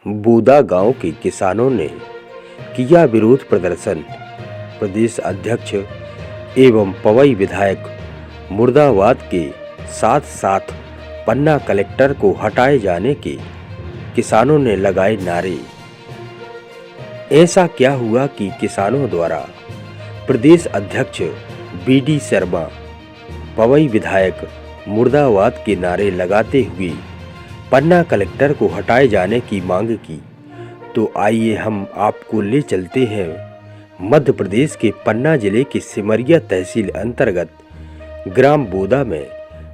बूदा गांव के किसानों ने किया विरोध प्रदर्शन। प्रदेश अध्यक्ष एवं पवई विधायक मुर्दाबाद के साथ साथ पन्ना कलेक्टर को हटाए जाने के किसानों ने लगाए नारे। ऐसा क्या हुआ कि किसानों द्वारा प्रदेश अध्यक्ष बीडी शर्मा, पवई विधायक मुर्दाबाद के नारे लगाते हुए पन्ना कलेक्टर को हटाए जाने की मांग की। तो आइए हम आपको ले चलते हैं मध्य प्रदेश के पन्ना जिले के सिमरिया तहसील अंतर्गत ग्राम बूदा में,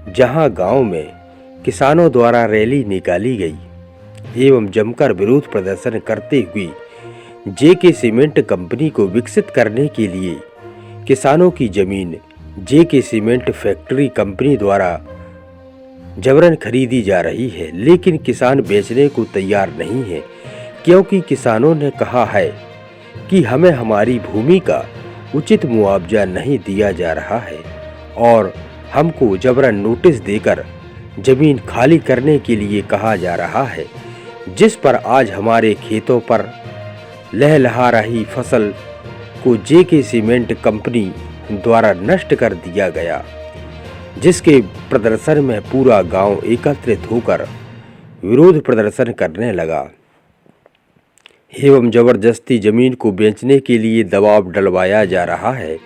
जहां गांव में किसानों द्वारा रैली निकाली गई एवं जमकर विरोध प्रदर्शन करते हुए जेके सीमेंट कंपनी को विकसित करने के लिए किसानों की जमीन जेके सीमेंट फैक्ट्री कंपनी द्वारा जबरन खरीदी जा रही है, लेकिन किसान बेचने को तैयार नहीं है, क्योंकि किसानों ने कहा है कि हमें हमारी भूमि का उचित मुआवजा नहीं दिया जा रहा है और हमको जबरन नोटिस देकर जमीन खाली करने के लिए कहा जा रहा है, जिस पर आज हमारे खेतों पर लहलहा रही फसल को जेके सीमेंट कंपनी द्वारा नष्ट कर दिया गया, जिसके प्रदर्शन में पूरा गांव एकत्रित होकर विरोध प्रदर्शन करने लगा एवं जबरदस्ती जमीन को बेचने के लिए दबाव डलवाया जा रहा है।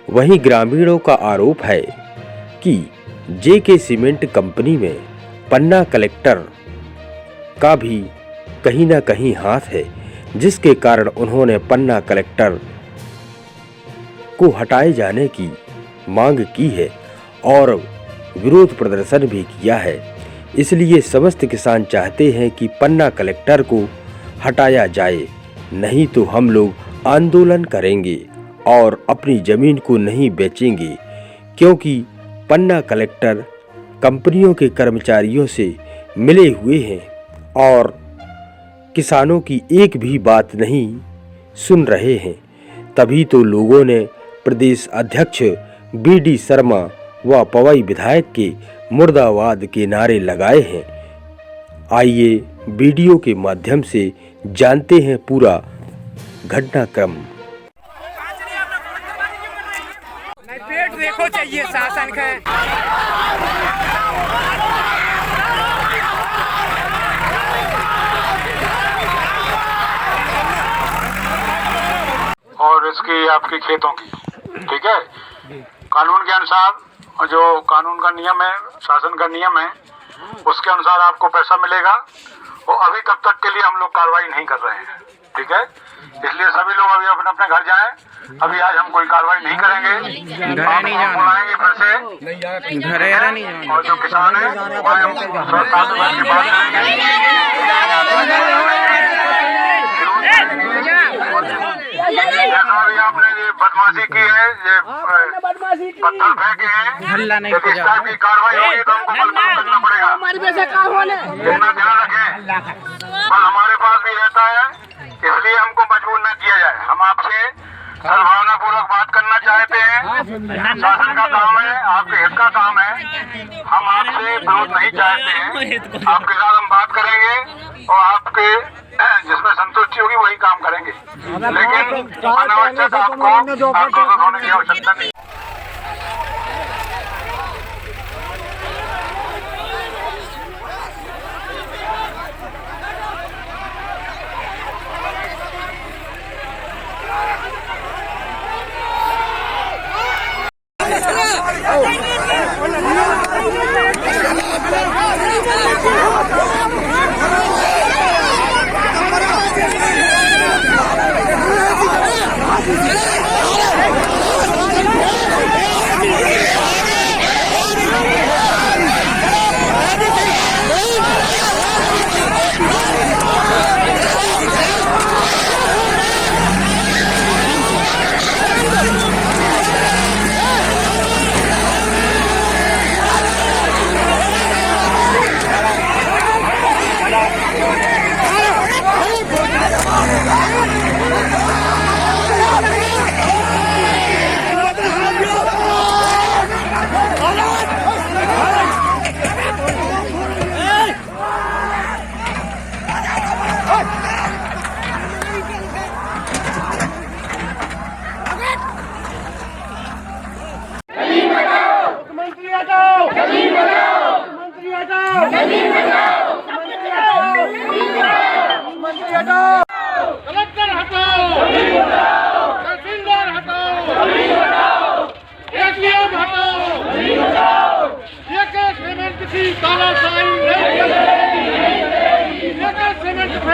वहीं ग्रामीणों का आरोप है कि जेके सीमेंट कंपनी में पन्ना कलेक्टर का भी कहीं ना कहीं हाथ है, जिसके कारण उन्होंने पन्ना कलेक्टर को हटाए जाने की मांग की है और विरोध प्रदर्शन भी किया है। इसलिए समस्त किसान चाहते हैं कि पन्ना कलेक्टर को हटाया जाए, नहीं तो हम लोग आंदोलन करेंगे और अपनी जमीन को नहीं बेचेंगे, क्योंकि पन्ना कलेक्टर कंपनियों के कर्मचारियों से मिले हुए हैं और किसानों की एक भी बात नहीं सुन रहे हैं। तभी तो लोगों ने प्रदेश अध्यक्ष बीडी शर्मा व पवई विधायक के मुर्दाबाद के नारे लगाए हैं। आइए वीडियो के माध्यम से जानते हैं पूरा घटनाक्रम। पेट देखो चाहिए शासन का। और इसकी आपकी खेतों की, ठीक है, कानून के अनुसार जो कानून का नियम है, शासन का नियम है, उसके अनुसार आपको पैसा मिलेगा। और अभी तब तक के लिए हम लोग कार्रवाई नहीं कर रहे हैं, ठीक है। इसलिए सभी लोग अभी अपने अपने घर जाएं। अभी आज हम कोई कार्रवाई नहीं करेंगे, आपको बुलाएंगे फिर से घर, और जो किसान है आपने ये बदमाशी की है, ये पत्थर फेंके हैं, इस टाइप की कार्रवाई होगी तो हमको बल करना पड़ेगा। इतना ध्यान रखें, बल हमारे पास भी रहता है, इसलिए हमको मजबूर न किया जाए। हम आपसे सद्भावना पूर्वक बात करना चाहते हैं। शासन का काम है, आपके हित का काम है, हम आपसे विरोध नहीं चाहते हैं। आपके साथ हम बात करेंगे और आपके जिसमें संतुष्टि होगी वही काम करेंगे, लेकिन अनावश्यक आपको आक्रोशित होने की आवश्यकता नहीं।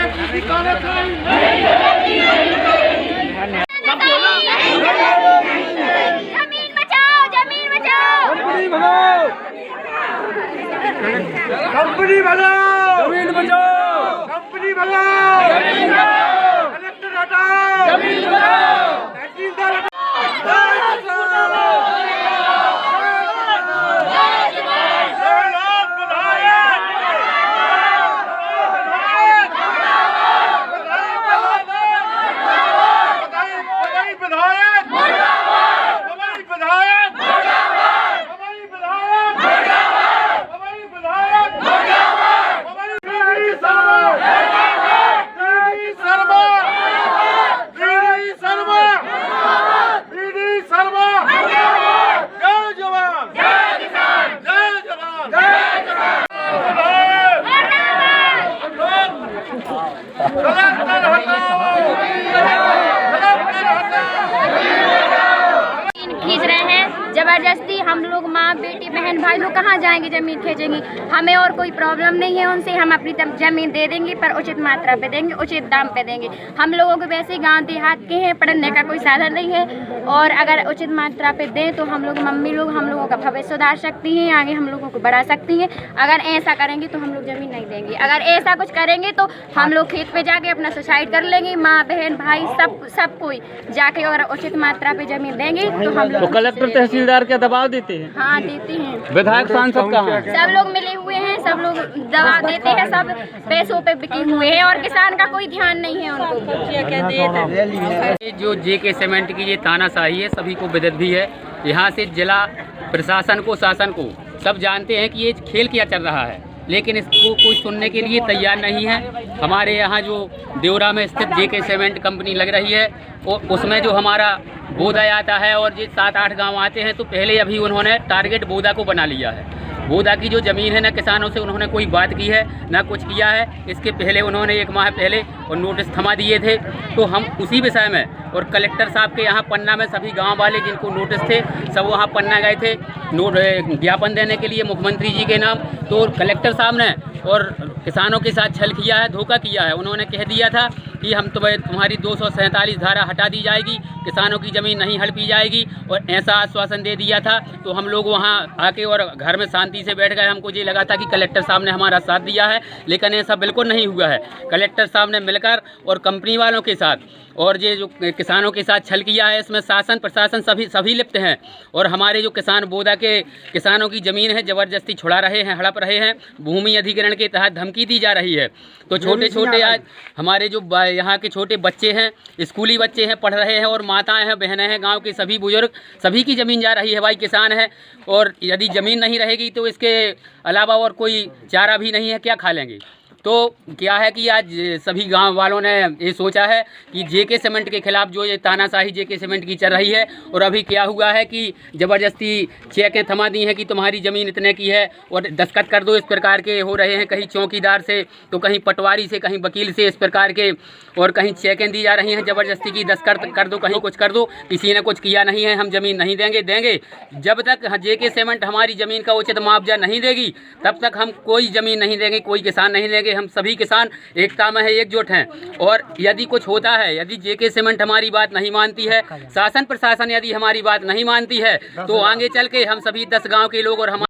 जमीन बचाओ, जमीन बचाओ, कंपनी भगाओ, जमीन बचाओ, कंपनी भगाओ, जमीन बचाओ, कलेक्टर हटाओ, जमीन बचाओ, तहसीलदार खींच रहे हैं जबरदस्ती। हम लोग माँ बेटी बहन भाई लोग कहाँ जाएंगे जमीन खींचेंगे। हमें और कोई प्रॉब्लम नहीं है उनसे, हम अपनी जमीन दे देंगे पर उचित मात्रा पे देंगे, उचित दाम पे देंगे। हम लोगों को वैसे गांव देहात के हैं, पढ़ने का कोई साधन नहीं है और अगर उचित मात्रा पे दें तो हम लोग मम्मी लोग हम लोगों का भविष्य सुधार सकती हैं, आगे हम लोगों को बढ़ा सकती हैं। अगर ऐसा करेंगे तो हम लोग जमीन नहीं देंगे, अगर ऐसा कुछ करेंगे तो हम लोग खेत पे जाके अपना सुसाइड कर लेंगे। माँ बहन भाई सब कोई जाके अगर उचित मात्रा पे जमीन देंगे तो हम लोग। तो कलेक्टर तहसीलदार क्या दबाव देते हैं? हाँ देते हैं। विधायक सांसद कहाँ हैं? सब लोग मिले हुए हैं, सब लोग दबाव देते हैं, सब पैसों पे बिके हुए हैं और किसान का कोई ध्यान नहीं है उनको। जो जेके सीमेंट की ये तानाशाही है सभी को विदित भी है। यहाँ से जिला प्रशासन को शासन को सब जानते हैं कि ये खेल क्या चल रहा है, लेकिन इसको कोई सुनने के लिए तैयार नहीं है। हमारे यहाँ जो देवरा में स्थित जेके सीमेंट कंपनी लग रही है उसमें जो हमारा बोदा आता है और ये 7-8 गांव आते हैं, तो पहले अभी उन्होंने टारगेट बोदा को बना लिया है। बोदा की जो ज़मीन है ना किसानों से उन्होंने कोई बात की है ना कुछ किया है। इसके पहले उन्होंने 1 माह पहले और नोटिस थमा दिए थे। तो हम उसी विषय में और कलेक्टर साहब के यहाँ पन्ना में सभी गांव वाले जिनको नोटिस थे सब वहाँ पन्ना गए थे ज्ञापन देने के लिए मुख्यमंत्री जी के नाम। तो कलेक्टर साहब ने और किसानों के साथ छल किया है, धोखा किया है। उन्होंने कह दिया था कि हम तुम्हारी 247 धारा हटा दी जाएगी, किसानों की ज़मीन नहीं हड़पी जाएगी और ऐसा आश्वासन दे दिया था। तो हम लोग वहाँ आके और घर में शांति से बैठ गए। हमको ये लगा था कि कलेक्टर साहब ने हमारा साथ दिया है, लेकिन ऐसा बिल्कुल नहीं हुआ है। कलेक्टर साहब ने मिलकर और कंपनी वालों के साथ और ये जो किसानों के साथ छल किया है, इसमें शासन प्रशासन सभी लिप्त हैं। और हमारे जो किसान बोदा के किसानों की ज़मीन है ज़बरदस्ती छुड़ा रहे हैं, हड़प रहे हैं, भूमि अधिग्रहण के तहत धमकी दी जा रही है। तो छोटे आज हमारे जो यहाँ के छोटे बच्चे हैं, स्कूली बच्चे हैं, पढ़ रहे हैं और माताएं हैं, बहनें हैं, गांव के सभी बुजुर्ग सभी की ज़मीन जा रही है। भाई किसान है और यदि ज़मीन नहीं रहेगी तो इसके अलावा और कोई चारा भी नहीं है, क्या खा लेंगे। तो क्या है कि आज सभी गांव वालों ने ये सोचा है कि जेके सीमेंट के खिलाफ जो ये तानाशाही जेके सीमेंट की चल रही है। और अभी क्या हुआ है कि ज़बरदस्ती चेकें थमा दी हैं कि तुम्हारी ज़मीन इतने की है और दस्तखत कर दो, इस प्रकार के हो रहे हैं। कहीं चौकीदार से तो कहीं पटवारी से, कहीं वकील से, इस प्रकार के और कहीं चेकें दी जा रही हैं ज़बरदस्ती की, दस्तखत कर दो, कहीं कुछ कर दो। किसी ने कुछ किया नहीं है, हम ज़मीन नहीं देंगे। जब तक जेके सीमेंट हमारी ज़मीन का उचित मुआवजा नहीं देगी तब तक हम कोई ज़मीन नहीं देंगे, कोई किसान नहीं देंगे। हम सभी किसान एकता में है, एकजुट हैं। और यदि कुछ होता है, यदि जेके सीमेंट हमारी बात नहीं मानती है, शासन प्रशासन यदि हमारी बात नहीं मानती है, तो आगे चल के हम सभी 10 गांव के लोग और हम